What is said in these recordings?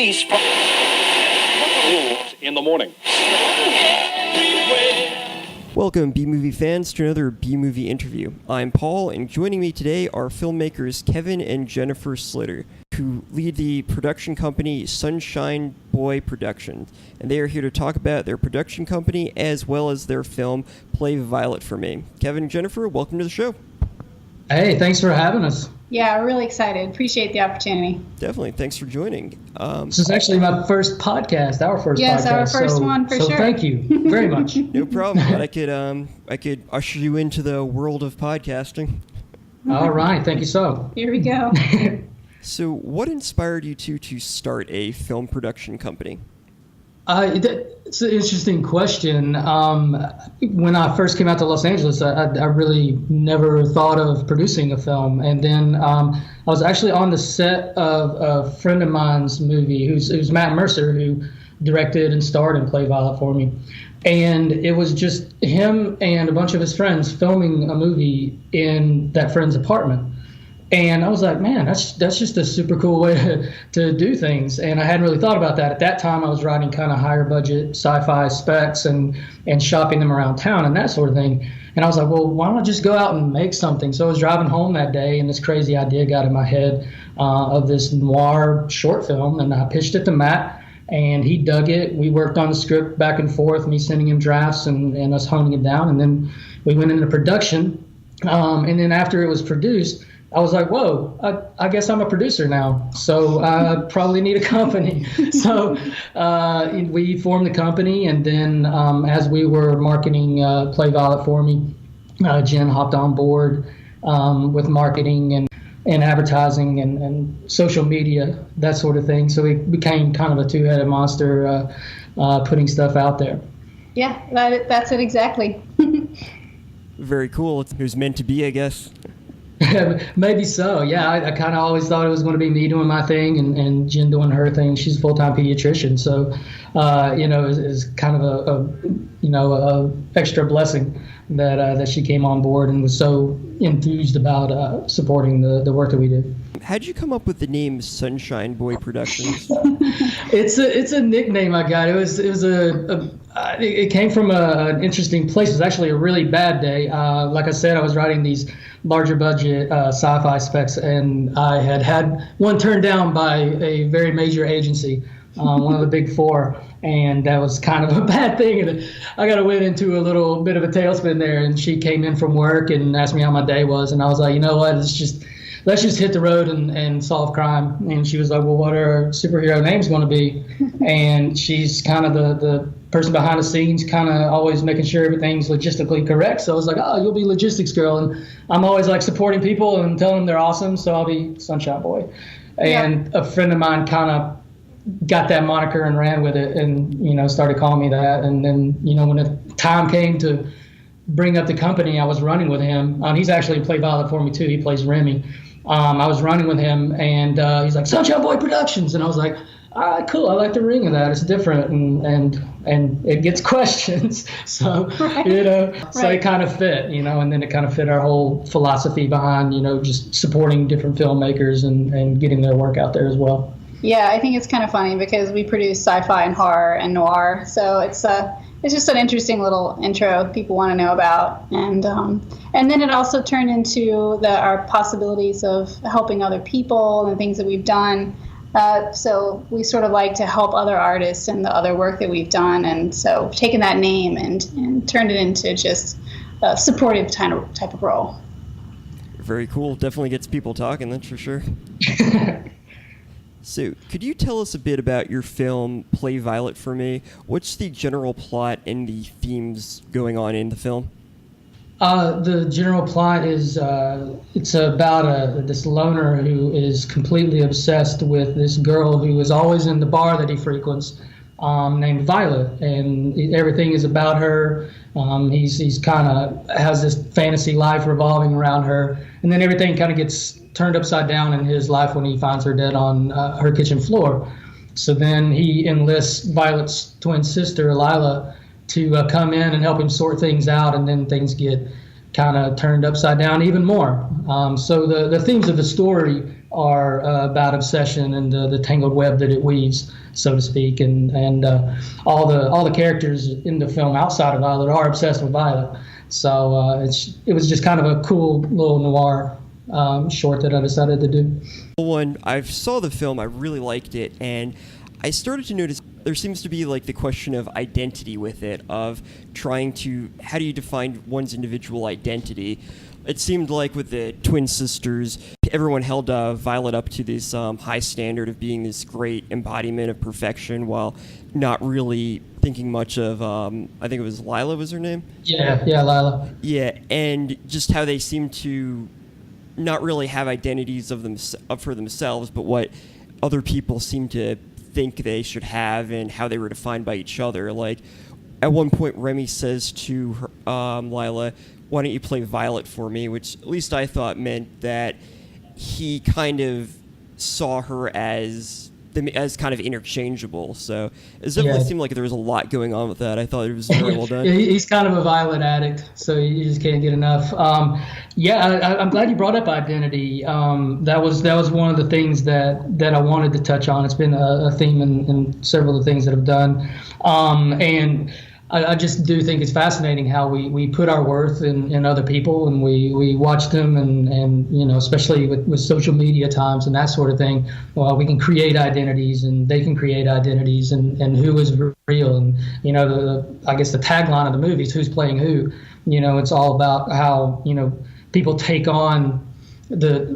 police in the morning. Welcome, B-Movie fans, to another B-Movie interview. I'm Paul, and joining me today are filmmakers Kevin and Jennifer Sluder, who lead the production company Sunshine Boy Productions, and they are here to talk about their production company as well as their film Play Violet for Me. Kevin and Jennifer, welcome to the show. Hey, thanks for having us. Yeah, we're really excited. Appreciate the opportunity. Definitely. Thanks for joining. This is actually my first podcast, our first podcast. Yes, our first one for sure. So thank you very much. No problem. But I could usher you into the world of podcasting. All right. Thank you so. Here we go. So what inspired you to start a film production company? It's an interesting question. When I first came out to Los Angeles, I really never thought of producing a film. And then I was actually on the set of a friend of mine's movie, who's Matt Mercer, who directed and starred in Play Violet for Me. And it was just him and a bunch of his friends filming a movie in that friend's apartment. And I was like, man, that's just a super cool way to do things. And I hadn't really thought about that. At that time, I was writing kind of higher budget sci-fi specs and shopping them around town and that sort of thing. And I was like, well, why don't I just go out and make something? So I was driving home that day, and this crazy idea got in my head of this noir short film. And I pitched it to Matt, and he dug it. We worked on the script back and forth, me sending him drafts and us honing it down. And then we went into production. And then after it was produced, I was like, whoa, I guess I'm a producer now, so I probably need a company. So we formed the company, and then as we were marketing Play Violet for Me, Jen hopped on board with marketing and advertising and social media, that sort of thing. So we became kind of a two-headed monster putting stuff out there. Yeah, that's it exactly. Very cool. It was meant to be, I guess. Maybe so. Yeah, I kind of always thought it was going to be me doing my thing and Jen doing her thing. She's a full-time pediatrician, so is kind of a extra blessing that she came on board and was so enthused about supporting the work that we did. How'd you come up with the name Sunshine Boy Productions? It's a nickname I got. It came from an interesting place. It was actually a really bad day. Like I said, I was writing these larger budget sci-fi specs, and I had one turned down by a very major agency, one of the big four, and that was kind of a bad thing. And I got to went into a little bit of a tailspin there, and she came in from work and asked me how my day was, and I was like, you know what, let's just hit the road and solve crime. And she was like, well, what are our superhero names going to be? And she's kind of the person behind the scenes, kind of always making sure everything's logistically correct. So I was like, oh, you'll be Logistics Girl. And I'm always like supporting people and telling them they're awesome, so I'll be Sunshine Boy. And a friend of mine kind of got that moniker and ran with it and, started calling me that. And then, when the time came to bring up the company, I was running with him. He's actually Play Violet for Me too. He plays Remy. I was running with him, and he's like, Sunshine Boy Productions. And I was like, all right, cool. I like the ring of that. It's different, and it gets questions. So, so it kind of fit, and then it kind of fit our whole philosophy behind, just supporting different filmmakers and getting their work out there as well. Yeah, I think it's kind of funny because we produce sci-fi and horror and noir. So it's just an interesting little intro people want to know about. And then it also turned into our possibilities of helping other people and things that we've done. So we sort of like to help other artists and the other work that we've done. And so taking that name and turned it into just a supportive type of role. Very cool. Definitely gets people talking, that's for sure. So, could you tell us a bit about your film, Play Violet for Me? What's the general plot and the themes going on in the film? The general plot is it's about this loner who is completely obsessed with this girl who is always in the bar that he frequents, named Violet, and everything is about her. He's kind of has this fantasy life revolving around her, and then everything kind of gets turned upside down in his life when he finds her dead on her kitchen floor. So then he enlists Violet's twin sister, Lila, to come in and help him sort things out, and then things get kind of turned upside down even more. So the themes of the story about obsession and the tangled web that it weaves, so to speak, and all the characters in the film outside of Violet are obsessed with Violet. So it was just kind of a cool little noir short that I decided to do. When I saw the film, I really liked it, and I started to notice there seems to be like the question of identity with it, of trying to, how do you define one's individual identity? It seemed like with the twin sisters, everyone held Violet up to this high standard of being this great embodiment of perfection, while not really thinking much of, I think it was Lila was her name? Yeah, Lila. Yeah, and just how they seem to not really have identities of them for themselves, but what other people seem to think they should have and how they were defined by each other. Like, at one point, Remy says to her, Lila, "Why don't you play Violet for me?" Which at least I thought meant that he kind of saw her as kind of interchangeable. So it definitely seemed like there was a lot going on with that. I thought it was very well done. He's kind of a Violet addict, so you just can't get enough. I'm glad you brought up identity. That was one of the things that I wanted to touch on. It's been a theme in several of the things that I've done. And I just do think it's fascinating how we put our worth in other people, and we watch them, and you know, especially with social media times and that sort of thing. Well, we can create identities, and they can create identities, and who is real. And you know, I guess the tagline of the movie is who's playing who. You know, it's all about how, you know, people take on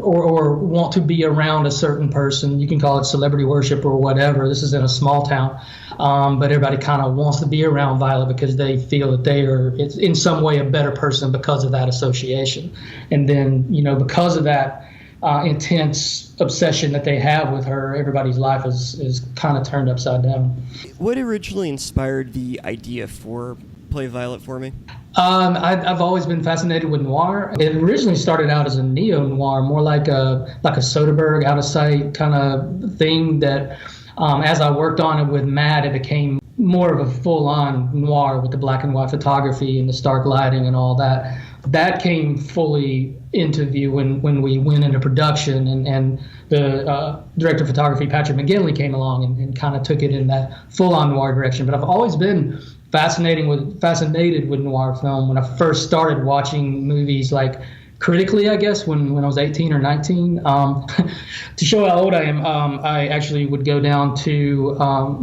or want to be around a certain person. You can call it celebrity worship or whatever. This is in a small town, but everybody kind of wants to be around Violet because they feel that they are in some way a better person because of that association. And then, you know, because of that intense obsession that they have with her, everybody's life is kind of turned upside down. What originally inspired the idea for Play Violet for Me? I've always been fascinated with noir. It originally started out as a neo-noir, more like a Soderbergh, out of sight kind of thing that as I worked on it with Matt, it became more of a full-on noir with the black and white photography and the stark lighting and all that. That came fully into view when we went into production, and the director of photography, Patrick McGinley, came along and kind of took it in that full-on noir direction. But I've always been fascinated with noir film. When I first started watching movies, like critically, I guess, when I was 18 or 19, to show how old I am, I actually would go down to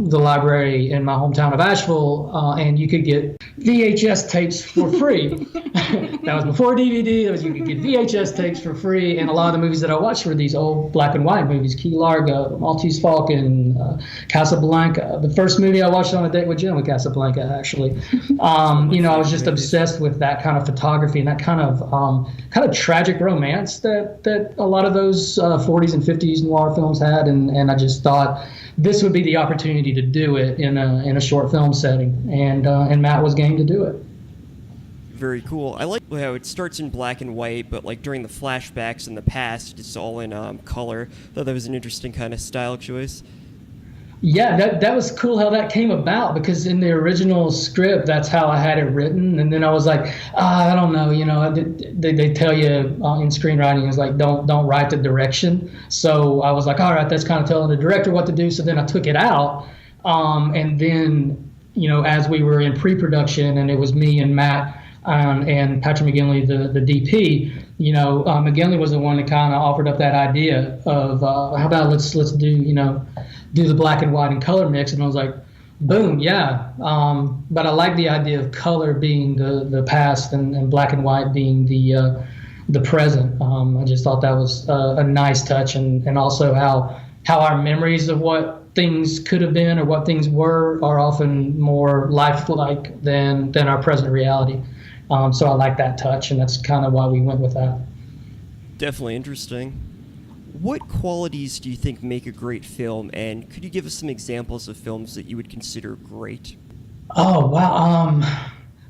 the library in my hometown of Asheville, and you could get VHS tapes for free. That was before DVD. You could get VHS tapes for free, and a lot of the movies that I watched were these old black and white movies: Key Largo, Maltese Falcon, Casablanca. The first movie I watched on a date with Jen was Casablanca, actually. You know, I was just obsessed with that kind of photography and that kind of tragic romance that a lot of those 40s and 50s noir films had, and I just thought this would be the opportunity to do it in a short film setting, and Matt was game to do it. Very cool. I like how it starts in black and white, but like during the flashbacks in the past, it's all in color. Thought that was an interesting kind of style choice. Yeah, that was cool how that came about, because in the original script, that's how I had it written. And then I was like, I don't know, you know, they tell you in screenwriting, it's like, don't write the direction. So I was like, all right, that's kind of telling the director what to do. So then I took it out. And then, you know, as we were in pre-production, and it was me and Matt and Patrick McGinley, the DP, you know, McGinley was the one that kind of offered up that idea of how about let's do the black and white and color mix. And I was like, boom, yeah. But I like the idea of color being the past and black and white being the present. I just thought that was a nice touch, and also how our memories of what things could have been or what things were are often more lifelike than our present reality. So I like that touch, and that's kind of why we went with that. Definitely interesting. What qualities do you think make a great film, and could you give us some examples of films that you would consider great? Oh, wow.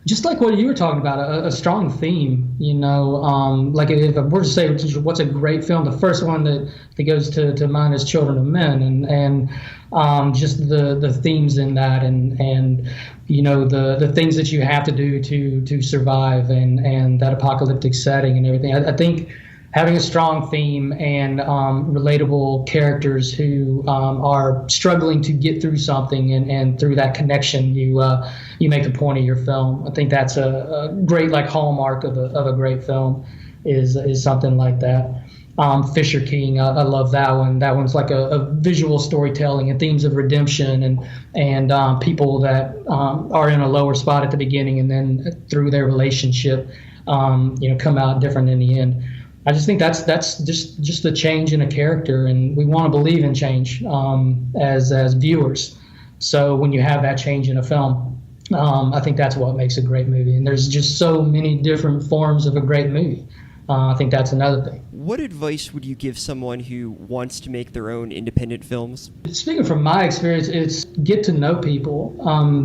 Just like what you were talking about, a strong theme, you know, like if I were to say what's a great film, the first one that goes to mind is Children of Men, and just the themes in that, and you know, the things that you have to do to survive, and that apocalyptic setting and everything. I think having a strong theme and relatable characters who are struggling to get through something, and through that connection, you make the point of your film. I think that's a great like hallmark of a great film, is something like that. Fisher King, I love that one. That one's like a visual storytelling and themes of redemption and people that are in a lower spot at the beginning, and then through their relationship, come out different in the end. I just think that's just the change in a character, and we want to believe in change as viewers. So when you have that change in a film, I think that's what makes a great movie. And there's just so many different forms of a great movie. I think that's another thing. What advice would you give someone who wants to make their own independent films? Speaking from my experience, it's get to know people.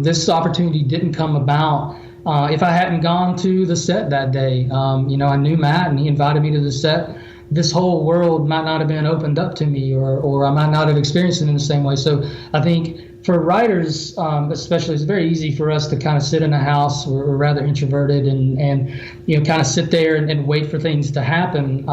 This opportunity didn't come about if I hadn't gone to the set that day. I knew Matt, and he invited me to the set. This whole world might not have been opened up to me, or I might not have experienced it in the same way. So I think for writers, especially, it's very easy for us to kind of sit in a house. We're rather introverted and kind of sit there and wait for things to happen.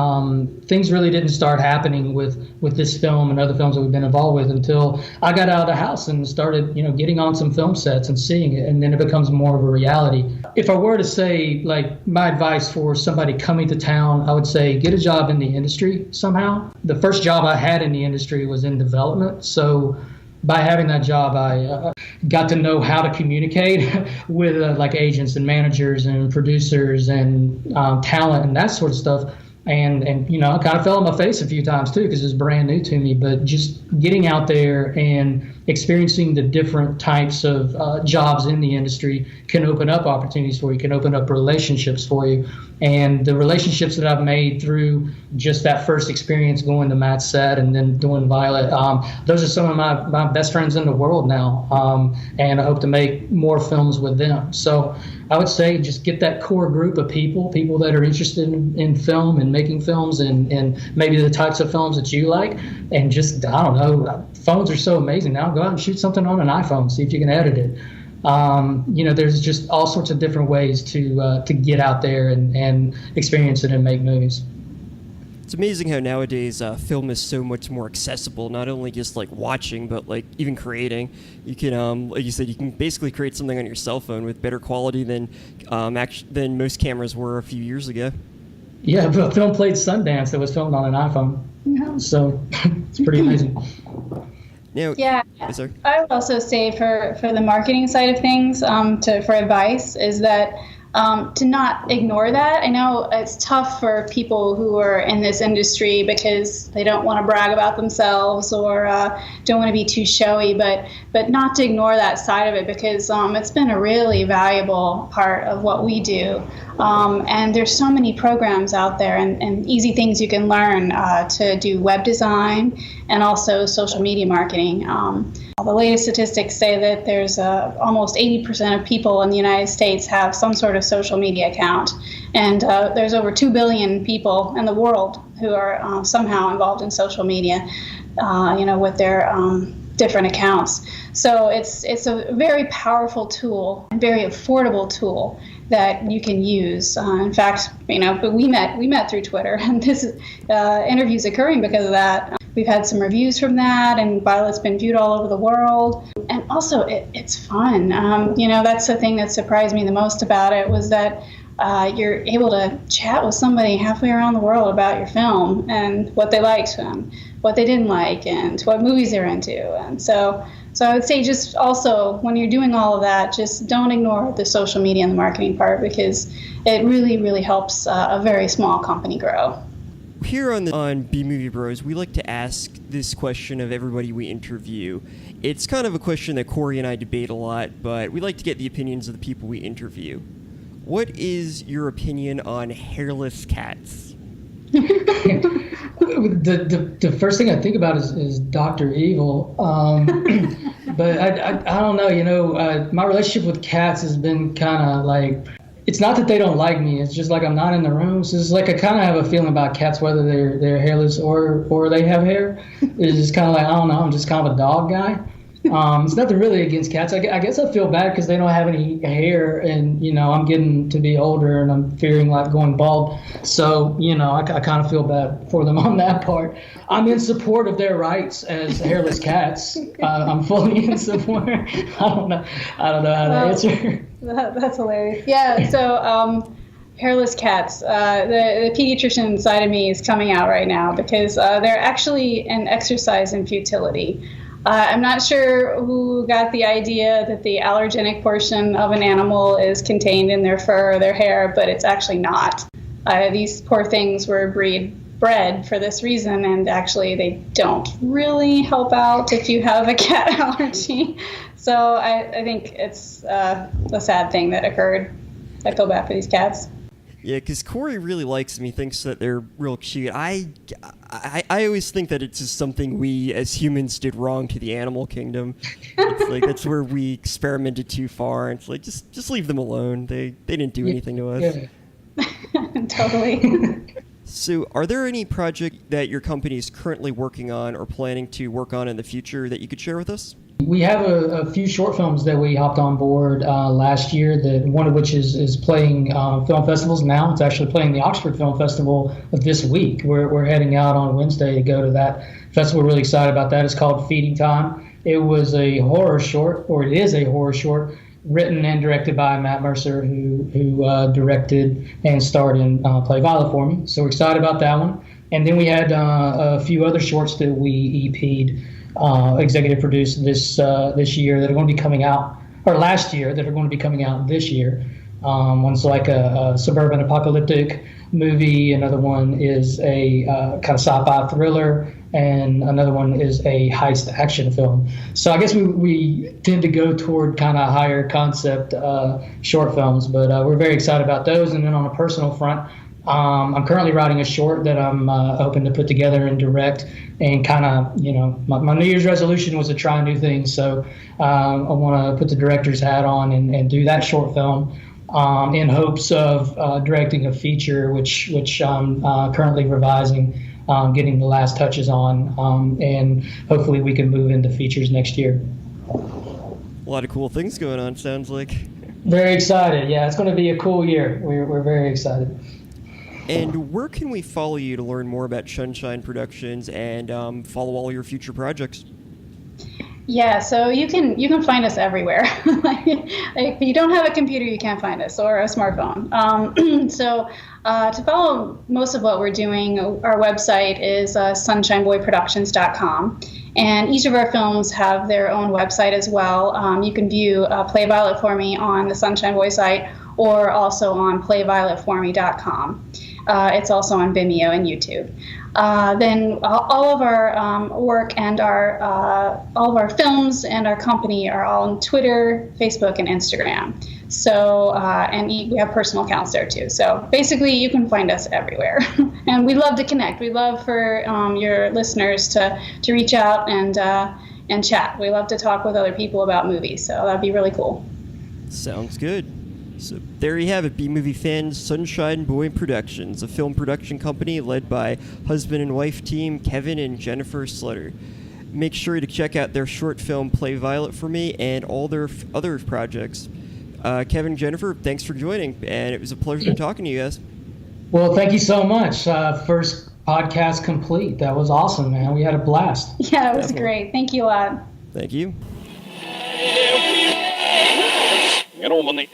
Things really didn't start happening with this film and other films that we've been involved with until I got out of the house and started, getting on some film sets and seeing it, and then it becomes more of a reality. If I were to say, like, my advice for somebody coming to town, I would say get a job in the industry somehow. The first job I had in the industry was in development, so by having that job, I got to know how to communicate with like agents and managers and producers and talent and that sort of stuff. And I kind of fell on my face a few times too, because it was brand new to me. But just getting out there and experiencing the different types of jobs in the industry can open up opportunities for you, can open up relationships for you. And the relationships that I've made through just that first experience going to Matt's set and then doing Violet, those are some of my best friends in the world now. And I hope to make more films with them. So I would say just get that core group of people that are interested in film and making films and maybe the types of films that you like. And just, I don't know, phones are so amazing now. Go out and shoot something on an iPhone, see if you can edit it. There's just all sorts of different ways to get out there and experience it and make movies. It's amazing how nowadays film is so much more accessible, not only just like watching, but like even creating. You can, like you said, you can basically create something on your cell phone with better quality than most cameras were a few years ago. Yeah, but a film played Sundance that was filmed on an iPhone. Yeah. So it's pretty amazing. Now, yeah, yes, sir. I would also say for the marketing side of things, for advice, is that to not ignore that. I know it's tough for people who are in this industry because they don't want to brag about themselves or don't want to be too showy, but not to ignore that side of it, because it's been a really valuable part of what we do. And there's so many programs out there and easy things you can learn to do web design and also social media marketing. The latest statistics say that there's almost 80% of people in the United States have some sort of social media account. And there's over 2 billion people in the world who are somehow involved in social media, with their different accounts. So it's a very powerful tool, and very affordable tool that you can use. In fact, but we met through Twitter, and this interview's occurring because of that. We've had some reviews from that, and Violet's been viewed all over the world. And also, it's fun. That's the thing that surprised me the most about it, was that you're able to chat with somebody halfway around the world about your film and what they liked and what they didn't like and what movies they're into. And so I would say just also, when you're doing all of that, just don't ignore the social media and the marketing part, because it really, really helps a very small company grow. Here on B Movie Bros, we like to ask this question of everybody we interview. It's kind of a question that Corey and I debate a lot, but we like to get the opinions of the people we interview. What is your opinion on hairless cats? The first thing I think about is Dr. Evil. But I don't know, my relationship with cats has been kind of like, it's not that they don't like me, it's just like I'm not in the room. So it's like I kind of have a feeling about cats, whether they're hairless or they have hair. It's just kind of like, I don't know, I'm just kind of a dog guy. It's nothing really against cats. I guess I feel bad because they don't have any hair, and I'm getting to be older, and I'm fearing like going bald. So I kind of feel bad for them on that part. I'm in support of their rights as hairless cats. I'm fully in support. I don't know how to answer. That's hilarious. Yeah. So. Hairless cats. The pediatrician side of me is coming out right now because they're actually an exercise in futility. I'm not sure who got the idea that the allergenic portion of an animal is contained in their fur or their hair, but it's actually not. These poor things were bred for this reason, and actually they don't really help out if you have a cat allergy. So I think it's a sad thing that occurred. I feel bad for these cats. Yeah, because Corey really likes them. He thinks that they're real cute. I always think that it's just something we as humans did wrong to the animal kingdom. It's like that's where we experimented too far. It's like just leave them alone. They didn't do anything to us. Yeah. Totally. So, are there any project that your company is currently working on or planning to work on in the future that you could share with us? We have a few short films that we hopped on board last year, that one of which is playing film festivals now. It's actually playing the Oxford Film Festival this week. We're heading out on Wednesday to go to that festival. We're really excited about that. It's called Feeding Time. It was a horror short, or it is a horror short, written and directed by Matt Mercer, who directed and starred in Play Violet for Me. So we're excited about that one. And then we had a few other shorts that we EP'd. Executive produced this year that are going to be coming out, or last year that are going to be coming out this year. One's like a suburban apocalyptic movie. Another one is a kind of sci-fi thriller, and another one is a heist action film. So I guess we tend to go toward kind of higher concept short films, but we're very excited about those. And then on a personal front, I'm currently writing a short that I'm hoping to put together and direct, and kind of, my New Year's resolution was to try new things. So I want to put the director's hat on and do that short film in hopes of directing a feature, which I'm currently revising, getting the last touches on, and hopefully we can move into features next year. A lot of cool things going on, sounds like. Very excited. Yeah, it's going to be a cool year. We're very excited. And where can we follow you to learn more about Sunshine Productions and follow all your future projects? Yeah, so you can find us everywhere. If you don't have a computer, you can't find us, or a smartphone. So to follow most of what we're doing, our website is sunshineboyproductions.com. And each of our films have their own website as well. You can view Play Violet for Me on the Sunshine Boy site, or also on playvioletforme.com. It's also on Vimeo and YouTube. Then all of our work and all of our films and our company are all on Twitter, Facebook, and Instagram. So and we have personal accounts there too. So basically, you can find us everywhere. And we love to connect. We love for your listeners to reach out and chat. We love to talk with other people about movies. So that'd be really cool. Sounds good. So there you have it, B-movie fans, Sunshine Boy Productions, a film production company led by husband and wife team Kevin and Jennifer Sluder. Make sure to check out their short film Play Violet for Me and all their other projects. Kevin and Jennifer, thanks for joining, and it was a pleasure talking to you guys. Well, thank you so much. First podcast complete. That was awesome, man. We had a blast. Yeah, it was great. Thank you a lot. Thank you. Get on my knees.